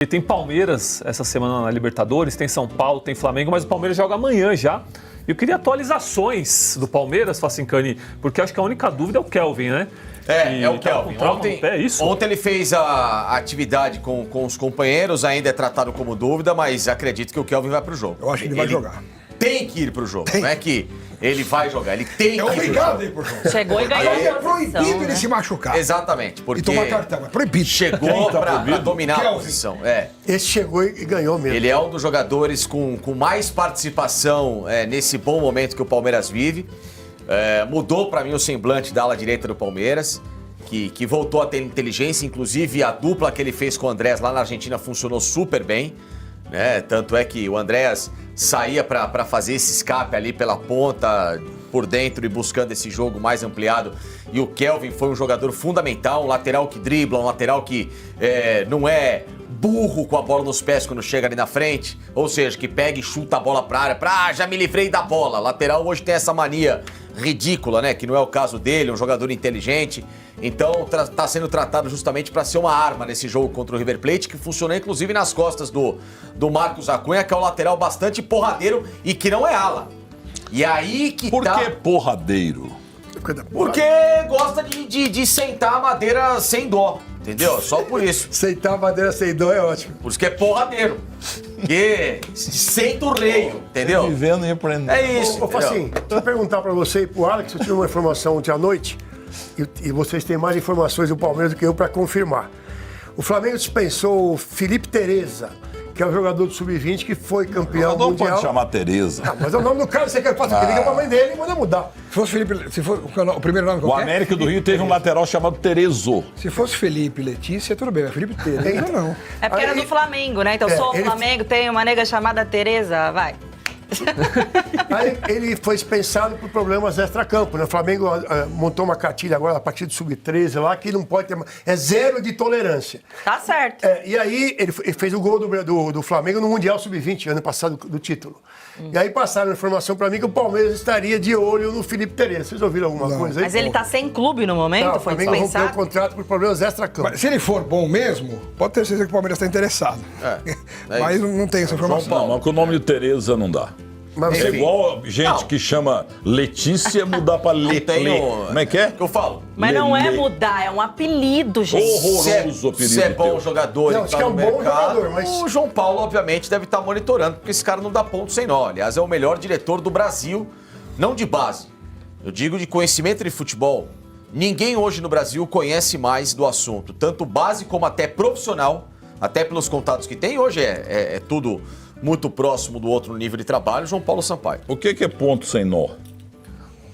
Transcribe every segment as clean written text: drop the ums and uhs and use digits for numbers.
E tem Palmeiras essa semana na Libertadores, tem São Paulo, tem Flamengo, mas o Palmeiras joga amanhã já. Eu queria atualizações do Palmeiras, Facincani, porque acho que a única dúvida é o Kelvin, né? É o Kelvin. Ontem ele fez a atividade com os companheiros, ainda é tratado como dúvida, mas acredito que o Kelvin vai pro jogo. Eu acho que ele vai jogar. Tem que ir pro jogo, não é que ele vai jogar, ele tem que ir pro jogo. É obrigado a ir pro jogo. Chegou e ganhou É a posição, proibido ele né? se machucar. Exatamente, porque E tomar cartão, é proibido. chegou pra dominar a Kelvin. posição. Esse chegou e ganhou mesmo. Ele é um dos jogadores com mais participação nesse bom momento que o Palmeiras vive. Mudou pra mim o semblante da ala direita do Palmeiras, que voltou a ter inteligência, inclusive a dupla que ele fez com o Andrés lá na Argentina funcionou super bem. Tanto é que o Andrés saía para fazer esse escape ali pela ponta, por dentro e buscando esse jogo mais ampliado. E o Kelvin foi um jogador fundamental, um lateral que dribla, um lateral que não é burro com a bola nos pés quando chega ali na frente. Ou seja, que pega e chuta a bola pra área, já me livrei da bola. Lateral hoje tem essa mania ridícula, né? Que não é o caso dele, um jogador inteligente. Então tá sendo tratado justamente para ser uma arma nesse jogo contra o River Plate, que funcionou inclusive nas costas do Marcos Acunha, que é um lateral bastante porradeiro e que não é ala. E aí que Por que porradeiro? Porque gosta de sentar a madeira sem dó, entendeu? Só por isso. Aceitar a madeira sem dó é ótimo. Por isso que é porradeiro. Porque senta o reio, entendeu? Vivendo e aprendendo. É isso. Ô, Facinho, deixa eu perguntar pra você e pro Alex, eu tive uma informação ontem à noite, e vocês têm mais informações do Palmeiras do que eu pra confirmar. O Flamengo dispensou o Felipe Tereza, que é um jogador do Sub-20 que foi campeão Não mundial. pode chamar Tereza. Não, mas é o nome do cara, você quer fazer? Liga pra mãe dele e manda mudar. Se fosse Felipe, se for o primeiro nome O qualquer? América do Rio teve um lateral chamado Terezo. Se fosse Felipe Letícia, tudo bem, mas Felipe Tereza não. É porque era do Flamengo, né? Então, sou o Flamengo, tem uma nega chamada Tereza, vai. Aí ele foi dispensado por problemas extra-campo, né? O Flamengo montou uma cartilha agora a partir do Sub-13 lá que não pode ter... É zero de tolerância. Tá certo. E aí ele fez o gol do Flamengo no Mundial Sub-20, ano passado, do título. E aí passaram a informação pra mim que o Palmeiras estaria de olho no Felipe Tereza. Vocês ouviram alguma coisa aí? Mas ele tá sem clube no momento, Não, o foi Flamengo rompeu o dispensado. contrato por problemas extra-campo. Mas se ele for bom mesmo, pode ter certeza que o Palmeiras está interessado. Mas não tem essa informação. Não, mas com o nome de Tereza não dá. Mas É igual gente que chama Letícia mudar pra Como é que é? Que eu falo. Mas não é mudar, é um apelido, gente. Horroroso o apelido Se é bom teu. jogador Não, e acho tá que é no um bom mercado, jogador, mas- o João Paulo, obviamente, deve estar monitorando, porque esse cara não dá ponto sem nó. Aliás, é o melhor diretor do Brasil, não de base. Eu digo de conhecimento de futebol. Ninguém hoje no Brasil conhece mais do assunto, tanto base como até profissional, até pelos contatos que tem. Hoje é tudo muito próximo do outro nível de trabalho, João Paulo Sampaio. O que é ponto sem nó?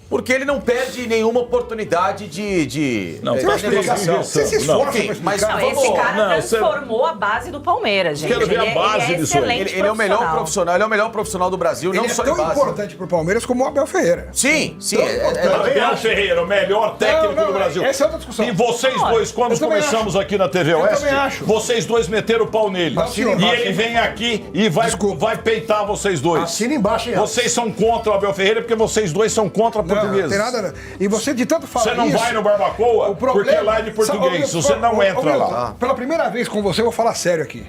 Porque ele não perde nenhuma oportunidade de Não, de você vai explicar negociação. isso. Você se esforça Enfim, pra mas explicar. Não, esse vamos... cara Não, você- transformou a base do Palmeiras, gente. Quero ver a Ele base é disso aí. excelente Ele é o melhor profissional. profissional, ele é o melhor profissional do Brasil, Ele não é só de tão base. importante pro Palmeiras como o Abel Ferreira. Sim. Abel Ferreira, o melhor técnico Não, do Brasil. essa é outra discussão. E vocês dois, quando eu também começamos aqui na TV Eu Oeste, também acho. vocês dois meteram o pau nele. Assina E embaixo, ele hein? vem aqui e vai peitar vocês dois. Assina embaixo, hein, Alex? Vocês são contra o Abel Ferreira porque vocês dois são contra Não, portugueses. tem nada. E você de tanto falar Você não isso, vai no Barbacoa porque lá é de português. Você não entra lá. Pela primeira vez com você, eu vou falar sério aqui.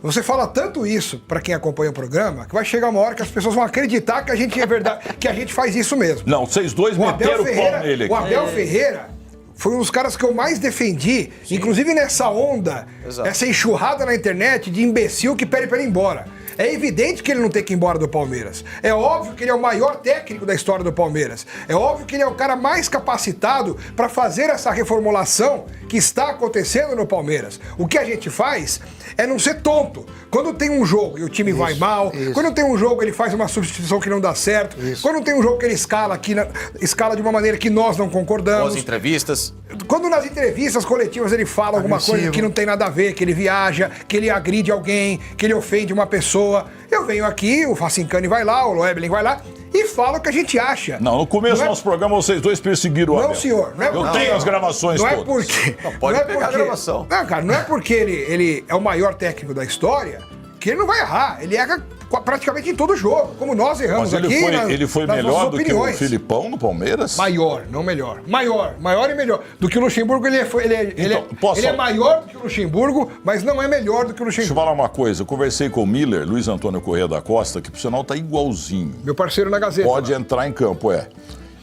Você fala tanto isso pra quem acompanha o programa que vai chegar uma hora que as pessoas vão acreditar que a gente é verdade, que a gente faz isso mesmo. Não, vocês dois O Abel meteram o pau nele o aqui. Abel Ferreira foi um dos caras que eu mais defendi, inclusive nessa onda, Exato. essa enxurrada na internet de imbecil que pede pra ele ir embora. É evidente que ele não tem que ir embora do Palmeiras. É óbvio que ele é o maior técnico da história do Palmeiras. É óbvio que ele é o cara mais capacitado para fazer essa reformulação que está acontecendo no Palmeiras. O que a gente faz é não ser tonto. Quando tem um jogo e o time vai mal, quando tem um jogo ele faz uma substituição que não dá certo, quando tem um jogo que ele escala de uma maneira que nós não concordamos. Boas entrevistas. Quando nas entrevistas coletivas ele fala alguma coisa que não tem nada a ver, que ele viaja, que ele agride alguém, que ele ofende uma pessoa, eu venho aqui, o Facincani vai lá, o Loebling vai lá e fala o que a gente acha. Não, no começo do nosso programa vocês dois perseguiram o Abel. Não, senhor. Não é Eu tenho as gravações não é todas. porque... Não, pode é pegar a gravação. Não, cara, não é porque ele é o maior técnico da história que ele não vai errar. Ele erra praticamente em todo jogo, como nós erramos Mas aqui. ele foi nas melhor nossas do que o opiniões. Filipão no Palmeiras? Maior, não melhor. Maior e melhor. Do que o Luxemburgo, ele é maior do que o Luxemburgo, mas não é melhor do que o Deixa eu Luxemburgo. falar uma coisa. Eu conversei com o Miller, Luiz Antônio Corrêa da Costa, que por sinal tá igualzinho. Meu parceiro na Gazeta. Pode entrar em campo,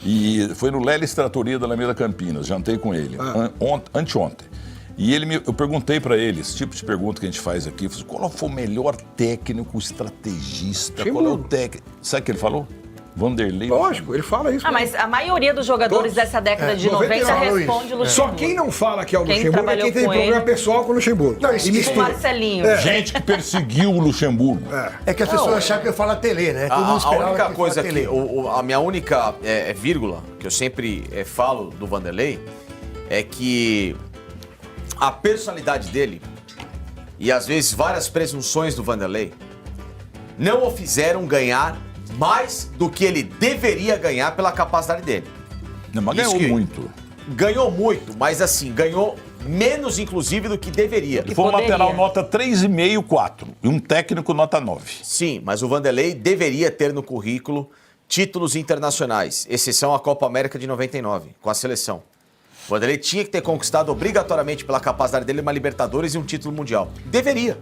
E foi no Lelis Tratoria da Alameda Campinas, jantei com ele, anteontem. E eu perguntei para ele, esse tipo de pergunta que a gente faz aqui, eu falei, qual foi o melhor técnico, estrategista, qual é o técnico... Sabe o que ele falou? Vanderlei. Lógico, ele fala isso. Mas a maioria dos jogadores dessa década de 90 responde o Luxemburgo. Só quem não fala que é o Quem Luxemburgo é trabalhou quem teve com problema ele. pessoal com o Luxemburgo. Não, isso E que O mistura. Marcelinho. Gente que perseguiu o Luxemburgo. É que as pessoas achavam que eu falo Tele, né? Todo mundo A esperava única que coisa fala que... Tele. A minha única vírgula, que eu sempre falo do Vanderlei, é que a personalidade dele, e às vezes várias presunções do Vanderlei, não o fizeram ganhar mais do que ele deveria ganhar pela capacidade dele. Não, mas Isso ganhou que- muito. Ganhou muito, mas assim, ganhou menos inclusive do que deveria. Ele foi um poderia. lateral nota 3,5, 4. E um técnico nota 9. Sim, mas o Vanderlei deveria ter no currículo títulos internacionais, exceção a Copa América de 99, com a seleção. O Vanderlei tinha que ter conquistado obrigatoriamente pela capacidade dele uma Libertadores e um título mundial. Deveria.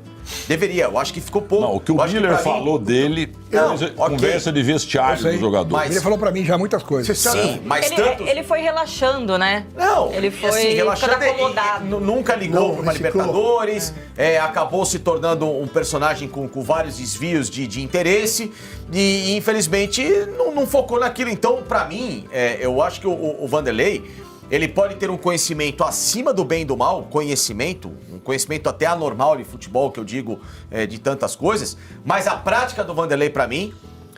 Eu acho que ficou pouco. Não, o que o Eu acho Miller pra mim- falou dele, Não, conversa de vestiário Eu sei. do jogador. Mas- Ele falou pra mim já muitas coisas. Você sabe- Sim, mas tantos... Ele foi relaxando, né? Não, Ele e foi assim, relaxando, ficando acomodado. nunca ligou Não, para uma reciclou. Libertadores, acabou se tornando um personagem com vários desvios de interesse e infelizmente não focou naquilo. Então, para mim, eu acho que o Vanderlei, ele pode ter um conhecimento acima do bem e do mal, um conhecimento até anormal de futebol, que eu digo de tantas coisas, mas a prática do Vanderlei, para mim,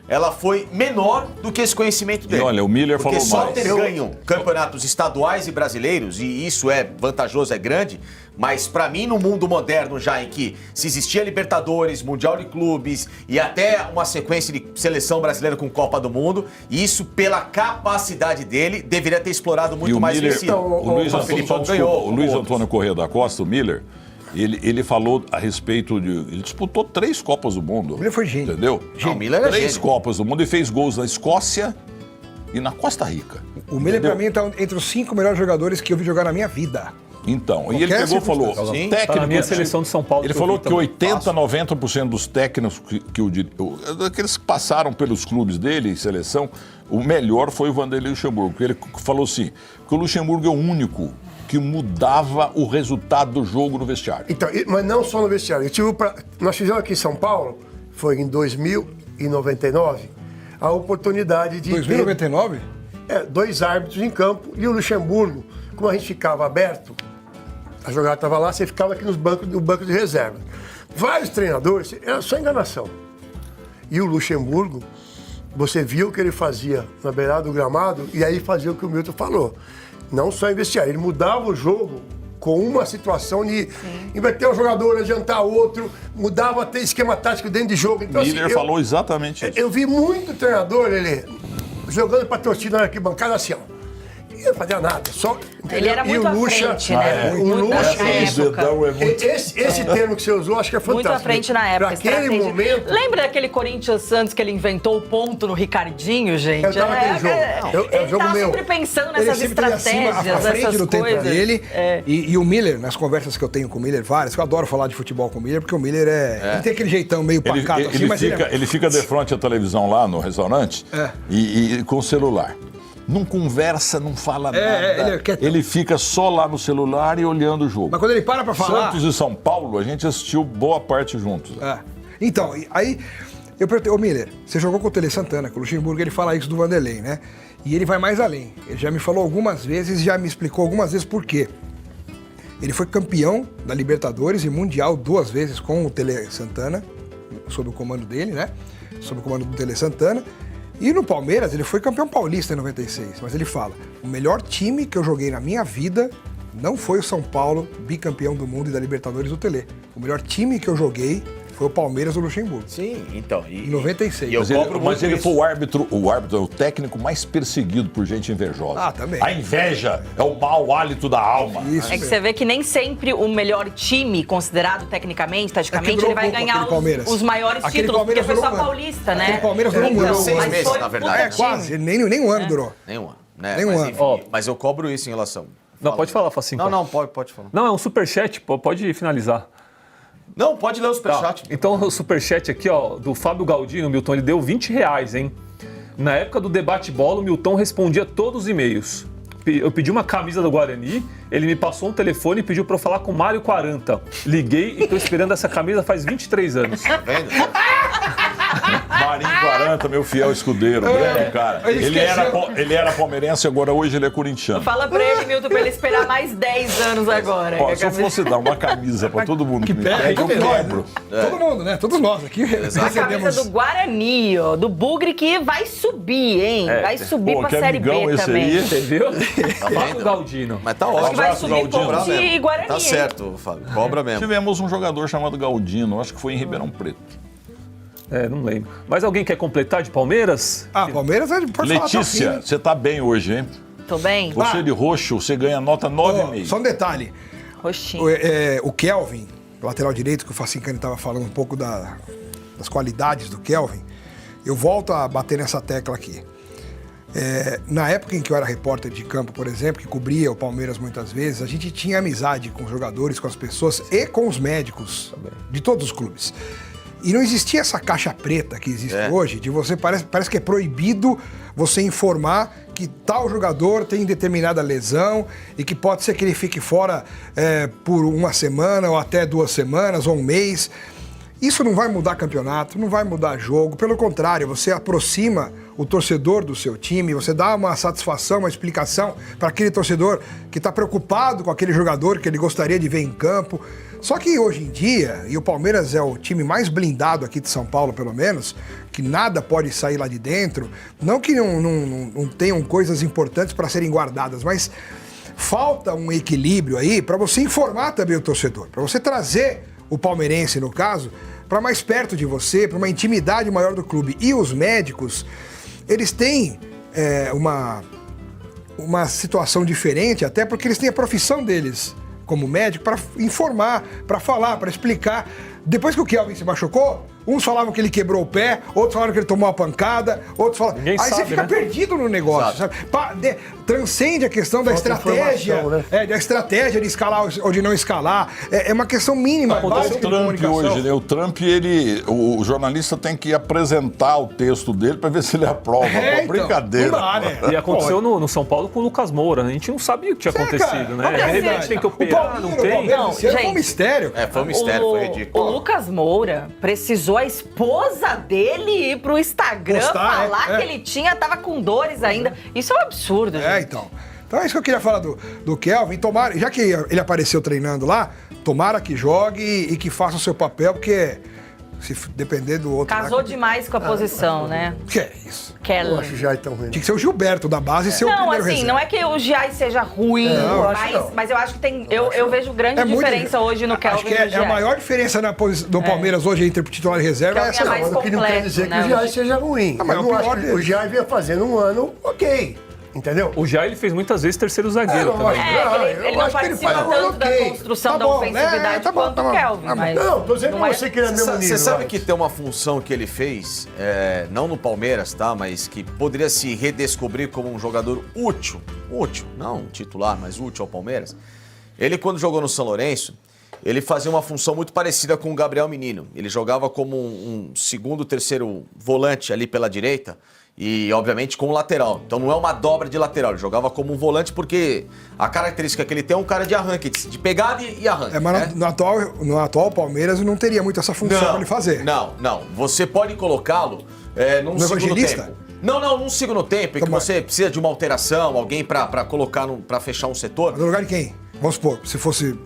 ela foi menor do que esse conhecimento dele. olha, o Miller Porque falou só mais. ter ganho campeonatos estaduais e brasileiros, e isso é vantajoso, é grande, mas pra mim no mundo moderno já em que se existia Libertadores, Mundial de Clubes e até uma sequência de seleção brasileira com Copa do Mundo, isso pela capacidade dele deveria ter explorado E muito o mais Miller, vencido. o Luiz O Antônio, Filipão só desculpa, ganhou, o Luiz outros. Antônio Corrêa da Costa, o Miller, ele falou a respeito de... Ele disputou 3 Copas do Mundo. O Miller foi gênio. Entendeu? Não, o Miller é 3 gênio. Copas do Mundo e fez gols na Escócia e na Costa Rica. O Miller, Entendeu? pra mim, tá entre os 5 melhores jogadores que eu vi jogar na minha vida. Então, e ele Qualquer pegou e falou, circunstância. Sim, técnico... tá na minha seleção de São Paulo Ele que eu falou vi que também. 80, 90% dos técnicos aqueles que passaram pelos clubes dele, seleção, o melhor foi o Vanderlei Luxemburgo. Ele falou assim, que o Luxemburgo é o único que mudava o resultado do jogo no vestiário. Então, mas não só no vestiário. Nós fizemos aqui em São Paulo, foi em 2099, a oportunidade de 2099? ter 2 árbitros em campo e o Luxemburgo, como a gente ficava aberto, a jogada estava lá, você ficava aqui no banco de reserva. Vários treinadores, era só enganação. E o Luxemburgo, você viu o que ele fazia na beirada do gramado e aí fazia o que o Milton falou. Não só em vestiário, ele mudava o jogo com uma situação de inverter um jogador, adiantar outro, mudava até esquema tático dentro de jogo. Então, Miller assim, falou exatamente isso. eu vi muito treinador, ele jogando pra torcida na arquibancada assim, ó. E não fazia nada, só... Ele era E muito o à Lucha, frente, né? O Muito Lucha, na época. esse termo que você usou, acho que é fantástico. Muito à frente na época. Pra aquele estratégia. momento... Lembra daquele Corinthians Santos que ele inventou o ponto no Ricardinho, gente? Eu tava naquele jogo. É Ele o jogo tá meu. sempre pensando Ele nessas sempre teve acima, estratégias, à frente essas do tempo coisas. dele. É. E o Miller, nas conversas que eu tenho com o Miller, várias, que eu adoro falar de futebol com o Miller, porque o Miller ele tem aquele jeitão meio pacato assim, mas Ele fica de frente à televisão lá no restaurante e com o celular. Não conversa, não fala nada. ele é quietão. Ele fica só lá no celular e olhando o jogo. Mas quando ele para pra falar... Santos e São Paulo, a gente assistiu boa parte juntos. Então, aí eu perguntei, ô Miller, você jogou com o Tele Santana, com o Luxemburgo, ele fala isso do Vanderlei, né? E ele vai mais além. Ele já me falou algumas vezes, já me explicou algumas vezes por quê. Ele foi campeão da Libertadores e Mundial 2 vezes com o Tele Santana, sob o comando dele, né? Sob o comando do Tele Santana. E no Palmeiras, ele foi campeão paulista em 96. Mas ele fala, o melhor time que eu joguei na minha vida não foi o São Paulo, bicampeão do mundo e da Libertadores do Tele. O melhor time que eu joguei Foi o Palmeiras do Luxemburgo. Sim, então. Em 96. E eu Mas ele, cobro mas muito ele isso. foi o árbitro, o técnico mais perseguido por gente invejosa. Ah, também. A inveja é o mau hálito da alma. Isso É que você vê que nem sempre o melhor time, considerado tecnicamente, taticamente, durou ele vai pouco ganhar aquele Palmeiras. os maiores Aquele títulos, porque Palmeiras foi só durou um ano. paulista, né? Aquele Palmeiras durou um ano. Seis mas meses, foi na um puta verdade. Quase, nem um ano durou. Nem um ano. Né? Nem um mas, ano. enfim, Ó. mas eu cobro isso em relação. Não, pode falar, Facinho. Não, pode falar. Não, é um superchat, pode finalizar. Não, pode ler o Tá. superchat. Então o superchat aqui, ó, do Fábio Galdino, Milton, ele deu R$20, hein? Na época do debate bola, o Milton respondia todos os e-mails. Eu pedi uma camisa do Guarani, ele me passou um telefone e pediu pra eu falar com o Mário 40. Liguei e tô esperando essa camisa faz 23 anos. Tá vendo? Marinho 40, meu fiel escudeiro, grande cara. Ele era palmeirense, agora hoje ele é corintiano. Fala pra ele, Milton, pra ele esperar mais 10 anos agora. Ó, se eu fosse dar uma camisa pra todo mundo que me pede, eu quebro. Todo mundo, né? Todos nós aqui A camisa do Guarani, ó, do Bugre, que vai subir, hein? Vai subir Pô, pra que Série amigão B esse também. aí. Entendeu? Tá Fábio vendo? Galdino. Mas tá Acho que ótimo. vai abraço, subir Galdino. Ponte e Guarani, Tá hein? certo, Fábio. Cobra mesmo. Tivemos um jogador chamado Galdino, acho que foi em Ribeirão Preto. É, não lembro. Mas alguém quer completar de Palmeiras? Ah, Palmeiras pode falar até o fim, Letícia, né? você tá bem hoje, hein? Tô bem? Você de roxo, você ganha nota Ó, 9,5. só um detalhe. Roxinho. O Kelvin, lateral direito, que o Facincani estava falando um pouco das qualidades do Kelvin, eu volto a bater nessa tecla aqui. Na época em que eu era repórter de campo, por exemplo, que cobria o Palmeiras muitas vezes, a gente tinha amizade com os jogadores, com as pessoas e com os médicos de todos os clubes. E não existia essa caixa preta que existe hoje, de você parece que é proibido você informar que tal jogador tem determinada lesão e que pode ser que ele fique fora por uma semana ou até 2 semanas ou um mês. Isso não vai mudar campeonato, não vai mudar jogo. Pelo contrário, você aproxima o torcedor do seu time, você dá uma satisfação, uma explicação para aquele torcedor que está preocupado com aquele jogador que ele gostaria de ver em campo. Só que hoje em dia, e o Palmeiras é o time mais blindado aqui de São Paulo, pelo menos, que nada pode sair lá de dentro, não que não tenham coisas importantes para serem guardadas, mas falta um equilíbrio aí para você informar também o torcedor, para você trazer o palmeirense, no caso, para mais perto de você, para uma intimidade maior do clube. E os médicos, eles têm uma situação diferente, até porque eles têm a profissão deles como médico para informar, para falar, para explicar. Depois que o Kelvin se machucou, uns falavam que ele quebrou o pé, outros falaram que ele tomou uma pancada, outros falavam... Ninguém Aí você sabe, fica né? perdido no negócio, sabe? Transcende a questão da Falta estratégia, informação, né? da estratégia de escalar ou de não escalar. É uma questão mínima, Acontece básica o de Trump comunicação. hoje, né? O Trump, o jornalista tem que apresentar o texto dele para ver se ele aprova. É, então, Brincadeira. não dá, né? E aconteceu no São Paulo com o Lucas Moura. A gente não sabia o que tinha acontecido, né? É De repente tem que O operar, não Palmeiras, tem. Palmeiras, esse ano foi um gente. mistério. Foi um mistério, foi O ridículo. Lucas Moura precisou a esposa dele ir pro Instagram Postar, falar que ele tava com dores ainda. Isso é um absurdo, gente. Então é isso que eu queria falar do Kelvin. Tomara, já que ele apareceu treinando lá, tomara que jogue e que faça o seu papel, porque se depender do outro... Casou demais com a posição, né? Que é isso? Eu Keller. acho já tão ruim. Tinha que ser o Gilberto da base e ser o Não, primeiro assim, reserva. não é que o Giai seja ruim, eu acho que não. mas eu acho que tem. Eu vejo grande muito diferença hoje no Kelvin Acho que e no é a Giai. maior diferença do Palmeiras hoje entre titular e reserva. Kelvin É essa é mais Mas o que não quer completo, dizer né? que o Jair seja ruim. mas Eu é o não pior acho que dele. o Jair vinha fazendo um ano ok. Entendeu? O Jair ele fez muitas vezes terceiro zagueiro também. Ele não participa tanto da construção da ofensividade quanto o Kelvin. Mas Não, tô dizendo não pra é- você que ele é mesmo nível. Você sabe Alex. que tem uma função que ele fez, não no Palmeiras, tá? Mas que poderia se redescobrir como um jogador útil, não titular, mas útil ao Palmeiras. Ele, quando jogou no São Lourenço, ele fazia uma função muito parecida com o Gabriel Menino. Ele jogava como um segundo, terceiro volante ali pela direita e, obviamente, com lateral. Então não é uma dobra de lateral, ele jogava como um volante porque a característica que ele tem é um cara de arranque, de pegada e arranque. mas né? no atual Palmeiras não teria muito essa função para ele fazer. Não. Você pode colocá-lo num No segundo evangelista? tempo. Não, num segundo tempo, em que Então, você precisa de uma alteração, alguém pra colocar, pra fechar um setor. Mas no lugar de quem? Vamos supor, se fosse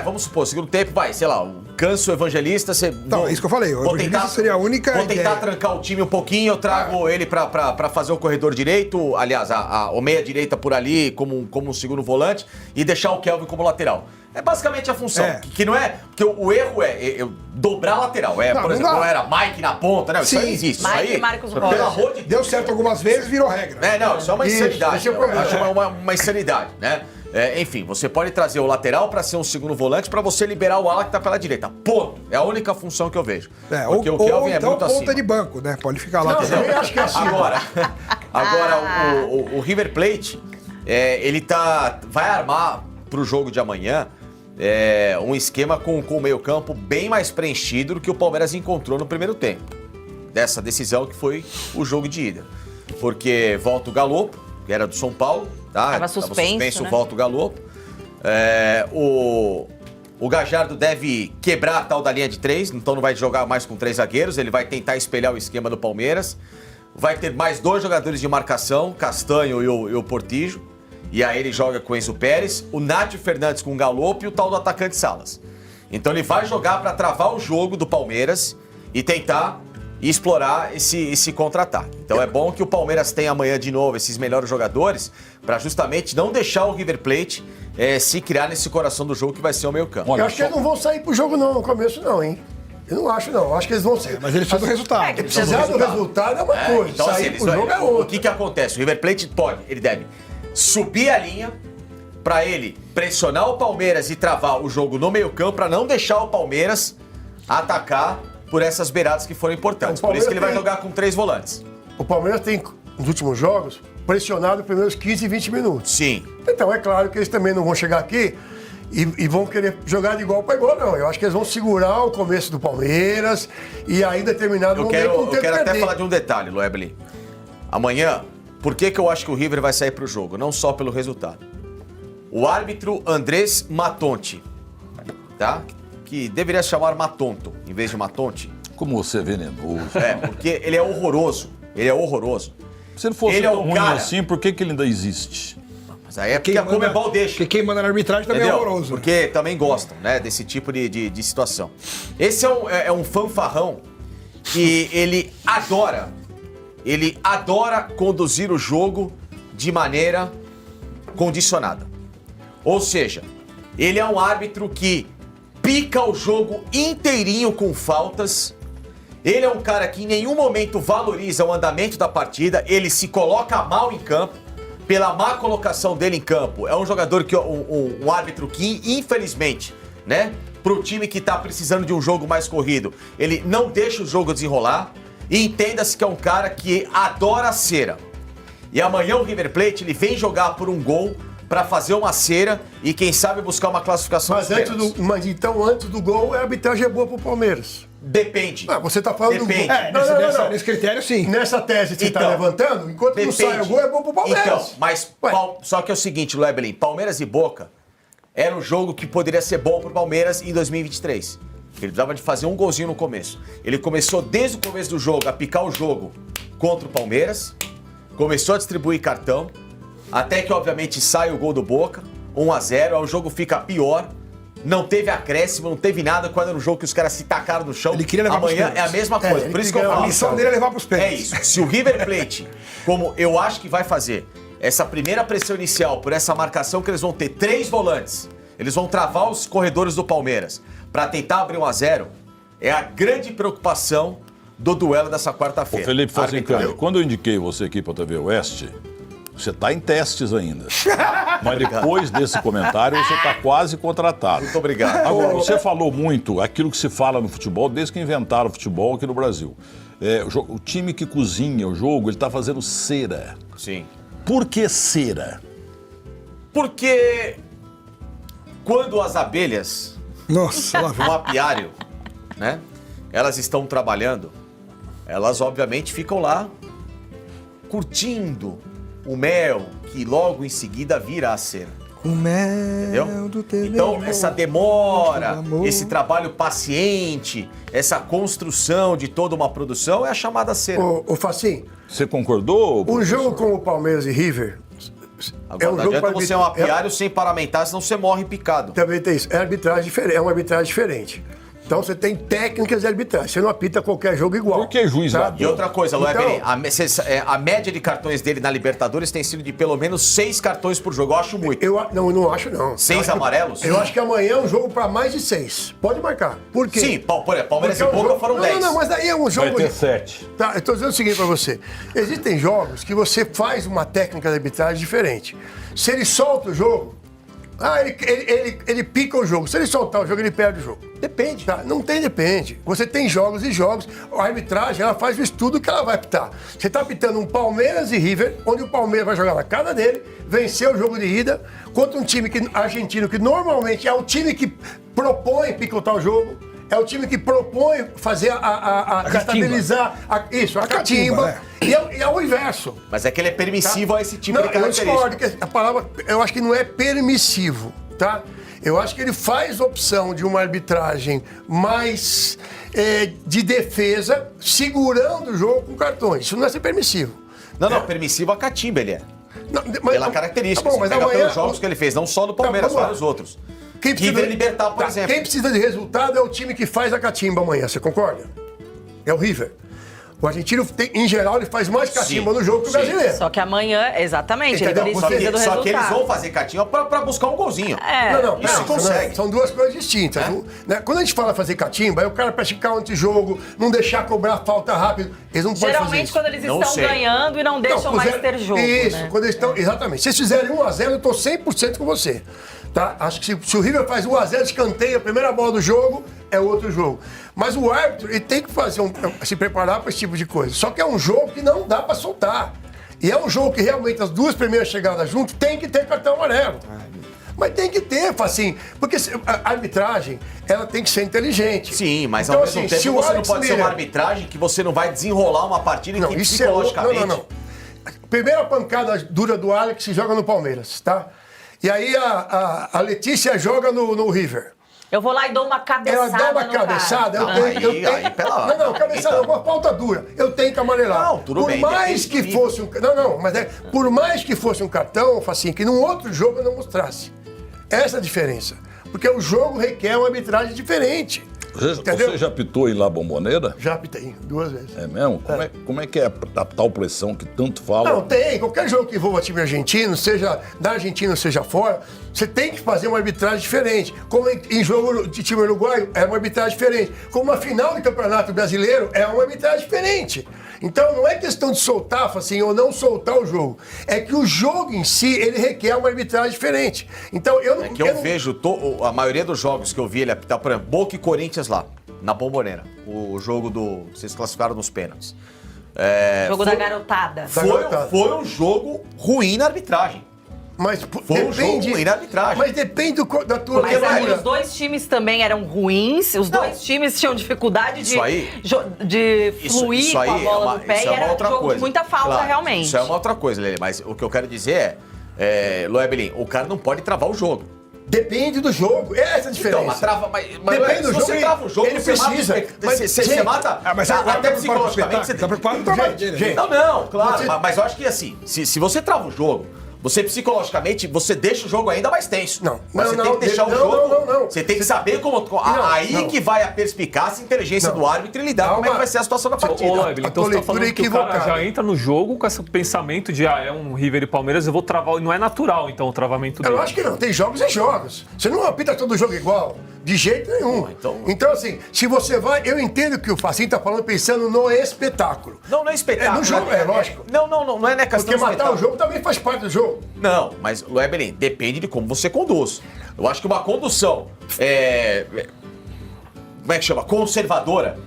vamos supor, segundo tempo, sei lá, canso o Evangelista, você... Não, é isso que eu falei, o Evangelista seria a única Vou tentar ideia. trancar o time um pouquinho, eu trago ele pra fazer o corredor direito, aliás, o meia-direita por ali como um segundo volante e deixar o Kelvin como lateral. É basicamente a função, que não é... Porque o erro é dobrar a lateral. Por exemplo, não era Mike na ponta, né? Isso aí não existe. Mike isso aí, e Marcos pelo Rocha. amor de Deus. Deu certo algumas vezes, virou regra. Isso é uma insanidade. esse é o problema. Eu acho uma insanidade, né? Enfim, você pode trazer o lateral pra ser um segundo volante pra você liberar o ala que tá pela direita. Ponto. É a única função que eu vejo. Porque o Kelvin é então muito ponta acima. de banco, né? Pode ficar lá. Não, eu também acho que é assim. Agora o River Plate, ele vai armar pro jogo de amanhã um esquema com o meio-campo bem mais preenchido do que o Palmeiras encontrou no primeiro tempo. Dessa decisão que foi o jogo de ida. Porque volta o Galopo, que era do São Paulo, tá? Tava suspenso, né? Volta o Galopo. O Gajardo deve quebrar a tal da linha de 3, então não vai jogar mais com 3 zagueiros, ele vai tentar espelhar o esquema do Palmeiras. Vai ter mais 2 jogadores de marcação, Castanho e o Portijo. E aí ele joga com o Enzo Pérez, o Nátio Fernandes com o Galopo e o tal do atacante Salas. Então ele vai jogar para travar o jogo do Palmeiras e tentar explorar esse contra-ataque. Então é bom que o Palmeiras tenha amanhã de novo esses melhores jogadores para justamente não deixar o River Plate se criar nesse coração do jogo que vai ser o meio-campo. Eu acho que eles não vão sair pro jogo no começo não, hein? Eu não acho não, eu acho que eles vão ser. Mas eles precisam do resultado. Precisar do resultado é uma coisa, Então, sair assim, pro jogo é o outra. que acontece? O River Plate ele deve subir a linha para ele pressionar o Palmeiras e travar o jogo no meio-campo para não deixar o Palmeiras atacar por essas beiradas que foram importantes. Por isso que ele vai jogar com 3 volantes. O Palmeiras tem, nos últimos jogos, pressionado os primeiros 15 e 20 minutos. Sim. Então é claro que eles também não vão chegar aqui e vão querer jogar de igual para igual, não. Eu acho que eles vão segurar o começo do Palmeiras e aí em determinado momento Eu quero até falar de um detalhe, Loebli. Amanhã, por que eu acho que o River vai sair pro jogo? Não só pelo resultado. O árbitro Andrés Matonte, tá? Que deveria se chamar Matonto, em vez de Matonte. Como você é venenoso. Porque ele é horroroso. Ele é horroroso. Se ele fosse Ele é o ruim cara- assim, por que ele ainda existe? Mas aí é porque a Comebol deixa. Porque quem manda na arbitragem também Entendeu? é horroroso. Porque também gostam, né, desse tipo de situação. Esse é um fanfarrão que ele adora conduzir o jogo de maneira condicionada. Ou seja, ele é um árbitro que pica o jogo inteirinho com faltas. Ele é um cara que em nenhum momento valoriza o andamento da partida, ele se coloca mal em campo, pela má colocação dele em campo. É um jogador que um árbitro que, infelizmente, né, pro time que tá precisando de um jogo mais corrido, ele não deixa o jogo desenrolar. E entenda-se que é um cara que adora a cera. E amanhã o River Plate ele vem jogar por um gol para fazer uma cera e quem sabe buscar uma classificação. Mas então antes do gol a arbitragem é boa pro Palmeiras. Depende. Você tá falando Depende. do gol. Não. Nesse critério, sim. Nessa tese que você tá Então, levantando, enquanto não sai o gol, é bom pro Palmeiras. Então, mas só que é o seguinte, Loebelin, Palmeiras e Boca era um jogo que poderia ser bom pro Palmeiras em 2023. Ele precisava de fazer um golzinho no começo. Ele começou desde o começo do jogo a picar o jogo contra o Palmeiras, começou a distribuir cartão, até que obviamente sai o gol do Boca, 1-0, aí o jogo fica pior. Não teve acréscimo, não teve nada quando era um jogo que os caras se tacaram no chão. Ele queria levar Amanhã pros é a mesma coisa. Por isso que eu A falo. missão dele é levar pros pés. É isso. Se o River Plate, como eu acho que vai fazer, essa primeira pressão inicial por essa marcação que eles vão ter 3 volantes, eles vão travar os corredores do Palmeiras para tentar abrir 1-0, é a grande preocupação do duelo dessa quarta-feira. Ô, Felipe Fazencani, Arbitragem. quando eu indiquei você aqui para a TV Oeste, você está em testes ainda. Mas depois desse comentário, você está quase contratado. Muito obrigado. Agora, você falou muito aquilo que se fala no futebol desde que inventaram o futebol aqui no Brasil. O time que cozinha o jogo, ele está fazendo cera. Sim. Por que cera? Porque quando as abelhas Nossa, lá vem. no apiário, né, elas estão trabalhando, elas obviamente ficam lá curtindo o mel que logo em seguida vira a cera. O mel Entendeu? do teu Então, amor, essa demora, do amor. esse trabalho paciente, essa construção de toda uma produção é a chamada cera. Ô Facim, Você concordou? um jogo como o Palmeiras e River, Agora, não adianta você um apiário sem paramentar, senão você morre picado. Também tem isso. É arbitragem diferente, é uma arbitragem diferente. Então você tem técnicas de arbitragem. Você não apita qualquer jogo igual. Por que juiz lá? E outra coisa, Loebelin, Então- a média de cartões dele na Libertadores tem sido de pelo menos 6 cartões por jogo. Eu acho muito. Eu não acho, não. 6 amarelos? Eu acho que amanhã é um jogo para mais de 6. Pode marcar. Por quê? Sim, Palmeiras Porque e é um Boca jogo- foram 10. Não, mas daí é um jogo... Vai ter 7. Tá, eu tô dizendo o seguinte pra você. Existem jogos que você faz uma técnica de arbitragem diferente. Se ele solta o jogo, ele pica o jogo. Se ele soltar o jogo, ele perde o jogo. Depende. Tá? Não tem depende. Você tem jogos e jogos. A arbitragem, ela faz o estudo que ela vai apitar. Você tá apitando um Palmeiras e River, onde o Palmeiras vai jogar na casa dele, vencer o jogo de ida, contra um time argentino, que normalmente é o time que propõe picotar o jogo, é o time que propõe fazer a estabilizar a catimba. E é o inverso. Mas é que ele é permissivo a esse tipo Não, de eu característica. discordo, que a palavra, eu acho que não é permissivo, tá? Eu acho que ele faz opção de uma arbitragem mais de defesa, segurando o jogo com cartões. Isso não é ser permissivo. Não, permissivo a catimba ele é. Não, Pela característica. Tá bom, você mas pega amanhã, pelos jogos que ele fez, não só do Palmeiras, vamos lá. vários outros. Quem precisa River e Libertad, por Tá, exemplo. Quem precisa de resultado é o time que faz a catimba amanhã, você concorda? É o River. O argentino, em geral, ele faz mais catimba Sim, no jogo que o sim. brasileiro. Só que amanhã, exatamente, Entendeu? ele Só precisa do que resultado. eles vão fazer catimba pra buscar um golzinho. Não, Isso pera, consegue. São duas coisas distintas. É? Né? Quando a gente fala fazer catimba, é o cara praticar o antijogo, não deixar cobrar falta rápido. Eles não podem fazer Geralmente isso. quando eles Não estão sei. ganhando e não deixam Não, mais ter jogo, Isso, né? quando eles estão... Exatamente. Se eles fizerem 1x0, eu tô 100% com você. Tá? Acho que se o River faz 1x0, escanteia, a primeira bola do jogo, é outro jogo. Mas o árbitro, ele tem que se preparar para esse tipo de coisa. Só que é um jogo que não dá para soltar. E é um jogo que realmente as duas primeiras chegadas junto tem que ter cartão amarelo. Mas tem que ter, assim, porque a arbitragem, ela tem que ser inteligente. Sim, mas Então, ao mesmo assim, tempo se o você não Alex pode ser uma Miller- arbitragem que você não vai desenrolar uma partida Não, que isso psicologicamente... Não. Primeira pancada dura do Alex joga no Palmeiras, tá? E aí a Letícia joga no River. Eu vou lá e dou uma cabeçada Ela dá uma no cabeçada, cara. Aí, pela- Não, cabeçada, Então. uma falta dura. Eu tenho que amarelar. Não, tudo por bem, mais depende que do fosse um. Por mais que fosse um cartão, assim, que num outro jogo eu não mostrasse. Essa é a diferença. Porque o jogo requer uma arbitragem diferente. Entendeu? Você já apitou em La Bombonera? Já apitei 2 vezes. É mesmo? Como é que é a tal pressão que tanto fala? Não, tem. Qualquer jogo que envolva time argentino, seja da Argentina, seja fora, você tem que fazer uma arbitragem diferente. Como em jogo de time uruguaio, é uma arbitragem diferente. Como uma final de campeonato brasileiro, é uma arbitragem diferente. Então, não é questão de soltar, assim, ou não soltar o jogo. É que o jogo em si, ele requer uma arbitragem diferente. Então, eu não... É que eu vejo a maioria dos jogos que eu vi ele apitar, por exemplo, Boca e Corinthians lá, na Bombonera. O jogo do... Vocês classificaram nos pênaltis. Jogo da garotada. Foi um jogo ruim na arbitragem. Mas Foi um jogo ruim na arbitragem. Mas depende da tua Porque Mas aí leitura. os dois times também eram ruins, os dois times tinham dificuldade Isso aí- de fluir com a bola no pé isso e é uma era um outra jogo coisa. de muita falta Claro, realmente. Isso é uma outra coisa, Lele, mas o que eu quero dizer Loebelin, o cara não pode travar o jogo. Depende do jogo. Essa é a diferença. Então, mas trava. Mas Depende do se você jogo, trava o jogo, ele você precisa. mata. Mas, Você gente, mata. mas agora até tá preocupado com o psicologicamente. espetáculo, tá preocupado com o trabalho dele, né? Gente, Não, claro. Você- Mas eu acho que assim, se você trava o jogo, você psicologicamente, você deixa o jogo ainda mais tenso. Não, Mas você não, tem que deixar o não, jogo. não. Você tem que saber como. Aí não. que vai a perspicácia e inteligência Não. do árbitro e lidar como é que Calma. vai ser a situação da partida. Ô, Loebelin, A então tua você tá falando leitura é que o cara equivocada. já entra no jogo com esse pensamento de, é um River e Palmeiras, eu vou travar. Não é natural, então, o travamento dele. Eu acho que não. Tem jogos e jogos. Você não apita todo jogo igual. De jeito nenhum. Então, assim, se você vai... Eu entendo que o Facinho tá falando pensando no espetáculo. Não é espetáculo. É, no jogo, lógico. Não é questão Porque de matar espetáculo. o jogo também faz parte do jogo. Não, mas, Loebelin, depende de como você conduz. Eu acho que uma condução como é que chama? Conservadora,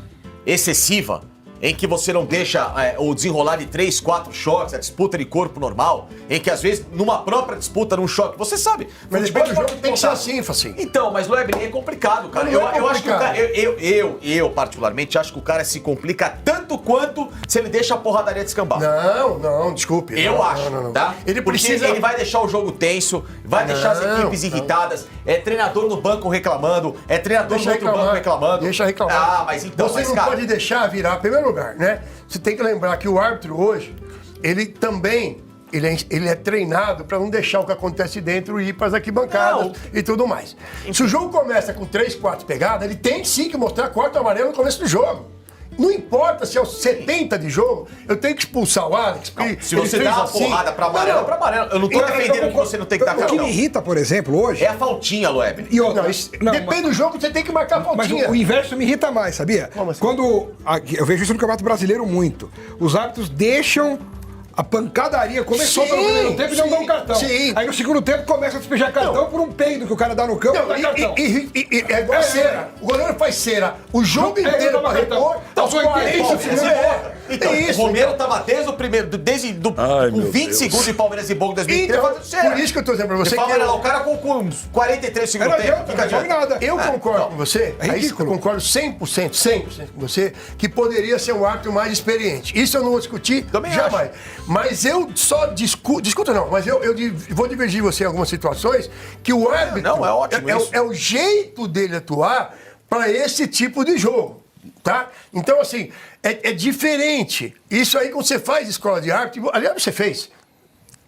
excessiva, em que você não deixa o desenrolar de 3, 4 choques, a disputa de corpo normal, em que às vezes numa própria disputa, num choque, você sabe. Mas futebol depende do jogo, pode tem que ser contar. assim, Facinho. Então, mas Loebelin, é complicado, cara. Mas não é Eu acho que o cara, complicado. eu particularmente acho que o cara se complica tanto quanto se ele deixa a porradaria descambar. Não, desculpe. Eu Não, acho, não. tá? Ele Porque precisa... ele vai deixar o jogo tenso, vai deixar as Não, equipes não. irritadas, é treinador no banco reclamando, é treinador Deixa no outro banco reclamando. Deixa reclamar. Ah, mas então, Você mas, não cara, pode deixar virar, em primeiro lugar, né? Você tem que lembrar que o árbitro hoje, ele também, ele é treinado para não deixar o que acontece dentro ir para as arquibancadas e tudo mais. Se o jogo começa com 3, 4 pegadas, ele tem sim que mostrar quarto amarelo no começo do jogo. Não importa se é os 70 de jogo, eu tenho que expulsar o Alex. Se você dá uma porrada pra amarelo, pra amarelo. Eu não tô defendendo que você não tem que dar O que cartão. me irrita, por exemplo, hoje... É a faltinha, Loeb. E outra, Depende do jogo, você tem que marcar a Mas faltinha. o inverso me irrita mais, sabia? Como assim? Quando. Eu vejo isso no Campeonato Brasileiro muito. Os árbitros deixam a pancadaria. Começou Sim, pelo primeiro tempo e não sim, dão cartão. sim. Aí no segundo tempo começa a despejar cartão por um peido que o cara dá no campo e dá cartão. É igual cera. O goleiro faz cera o jogo inteiro pra repor, aos 40 segundos. Então, É isso. o Romero tava desde o primeiro, com 20 segundos de Palmeiras e Boca em 2003, Então, fazendo cera. por isso que eu tô dizendo pra você Você que fala, o cara com 43 segundos Não tempo, adianta, fica não resolve adiante. nada. Eu concordo com você, É aí ridículo. eu concordo 100% com você, que poderia ser um árbitro mais experiente. Isso eu não vou discutir Também jamais. Mas eu só discuto não, mas eu vou divergir você em algumas situações que o árbitro Não, é ótimo isso. é o jeito dele atuar para esse tipo de jogo. Tá? Então, assim, é diferente. Isso aí, quando você faz escola de árbitro, aliás, você fez.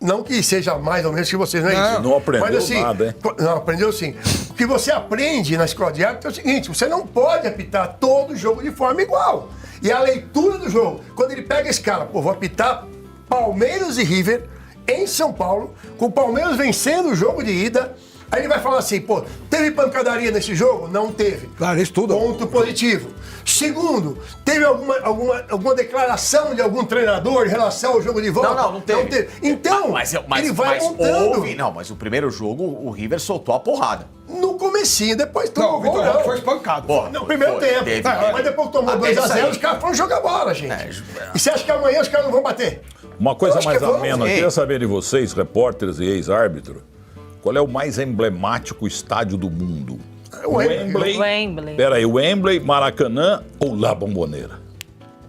Não que seja mais ou menos que vocês, não é isso. Não aprendeu Mas, assim, nada, hein? Não, aprendeu sim. O que você aprende na escola de árbitro é o seguinte: você não pode apitar todo jogo de forma igual. E a leitura do jogo, quando ele pega esse cara, vou apitar Palmeiras e River em São Paulo, com o Palmeiras vencendo o jogo de ida. Aí ele vai falar assim, teve pancadaria nesse jogo? Não teve. Claro, isso tudo. Ponto positivo. Segundo, teve alguma declaração de algum treinador em relação ao jogo de volta? Não teve. Então, ele vai montando. Mas o primeiro jogo, o River soltou a porrada. No comecinho, depois Não, tomou o Vitor gol, Roque não. foi espancado. Porra, No primeiro tempo. teve. Mas depois tomou Até 2 a 0, sair. os caras foram jogar bola, gente. E você acha que amanhã os caras não vão bater? Uma coisa Eu acho mais que vamos, amena, eu hein? queria saber de vocês, repórteres e ex-árbitro, qual é o mais emblemático estádio do mundo? O Wembley. Wembley. Peraí, Wembley, Maracanã ou La Bombonera?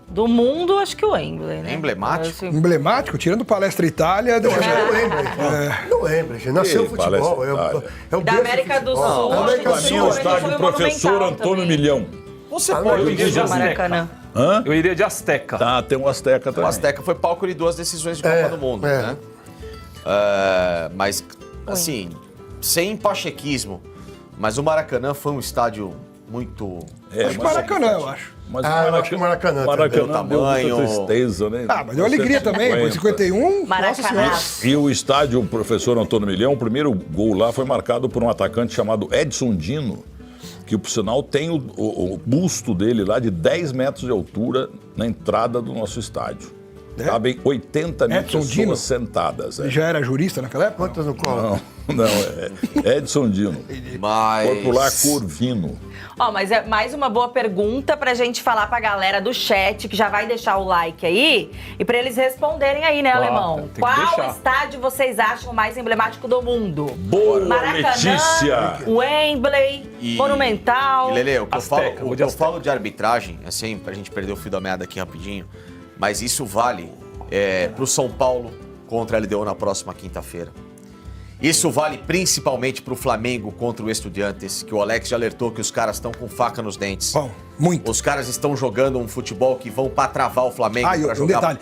Do mundo, acho que o Wembley, né? Emblemático? Assim, Emblemático, tirando Palestra Itália. Eu acho que é o Wembley. Não lembra, gente. Nasceu o Ih, futebol. Palestra É o Da berço América do futebol. Sul, Da acho que América Pra do mim, Sul. é o Sul, estádio foi Professor monumental Antônio também. Milhão. Você Ah, pode não, me dizer, Jesus. Maracanã. Hã? Eu iria de Azteca. Tá, tem um Azteca o também. Azteca foi palco de 2 decisões de Copa do Mundo, né? Mas, assim, sem pachequismo, mas o Maracanã foi um estádio muito... Acho que Maracanã, eu acho. Mas Eu acho que o Maracanã Maracanã também. deu Tamanho. muita tristeza, né? Ah, mas deu alegria também, foi 51. Nossa Senhora. Maracanã. E o estádio Professor Antônio Milhão, o primeiro gol lá foi marcado por um atacante chamado Edson Dino, que por sinal tem o busto dele lá de 10 metros de altura na entrada do nosso estádio. Cabem 80 mil Edson pessoas Dino? sentadas. Ele já era jurista naquela época? Quantas no colo? Não, é Edson Dino. Mas... Popular Corvino. Ó, mas é mais uma boa pergunta pra gente falar pra galera do chat, que já vai deixar o like aí, e pra eles responderem aí, né, Claro, Alemão? tem que Qual deixar. estádio vocês acham mais emblemático do mundo? Boa, Maracanã, Letícia! Wembley, E, Monumental. Lele, o que Azteca, vou de eu Azteca. falo de arbitragem, assim, pra gente perder o fio da meada aqui rapidinho, mas isso vale pro São Paulo contra a LDU na próxima quinta-feira. Isso vale principalmente pro Flamengo contra o Estudiantes, que o Alex já alertou que os caras estão com faca nos dentes. Bom, muito. Os caras estão jogando um futebol que vão pra travar o Flamengo, E pra um jogar... detalhe,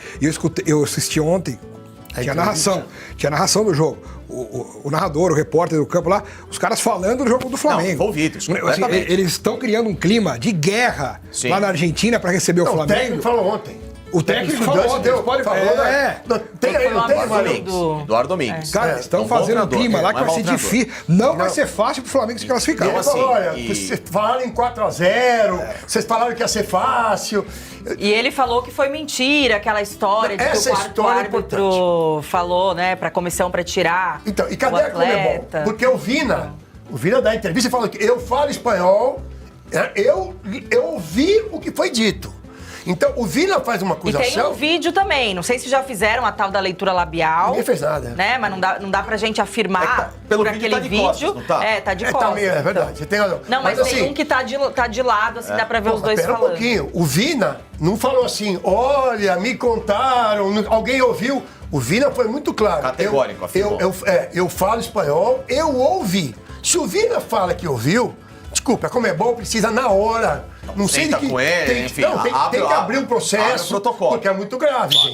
eu assisti ontem, tinha narração do jogo. O narrador, o repórter do campo lá, os caras falando do jogo do Flamengo. envolvidos, Assim, completamente. eles estão criando um clima de guerra Sim. lá na Argentina para receber o O Flamengo. técnico falou ontem. O técnico falou ontem, eles podem falou, né? Não, tem aí, não tem, Eduardo Mário? Domingues. Eduardo Domingues. Cara, É, estão um bom fazendo um treinador, clima lá que não é vai ser mau treinador. difícil. Não vai ser fácil pro Flamengo se classificar. Ele Então, falou, assim, olha, e- vocês falaram em 4-0, vocês falaram que ia ser fácil. E ele falou que foi mentira aquela história de Essa que o quarto história é árbitro falou, né, pra comissão pra tirar Então, e o cadê a Comebol? atleta. Porque o Vina dá entrevista e fala que eu falo espanhol, eu ouvi o que foi dito. Então, o Vina faz uma E tem acusação. um vídeo também, não sei se já fizeram a tal da leitura labial. Ninguém fez nada. Né, mas não dá pra gente afirmar É que tá- pelo por vídeo aquele tá de costas, não tá? Tá de É, costas. também é verdade, você tem razão. Não, mas tem assim, um que tá de lado, assim, dá pra ver os dois Pera falando. um pouquinho, o Vina não falou assim, olha, me contaram, alguém ouviu. O Vina foi muito claro. Categórico, afirmou. Eu falo espanhol, eu ouvi. Se o Vina fala que ouviu, desculpa, a Comebol precisa na hora. Não sei de Senta que. com ele, tem, enfim, não, tem que abrir um processo. abre o protocolo. Porque é muito grave, gente.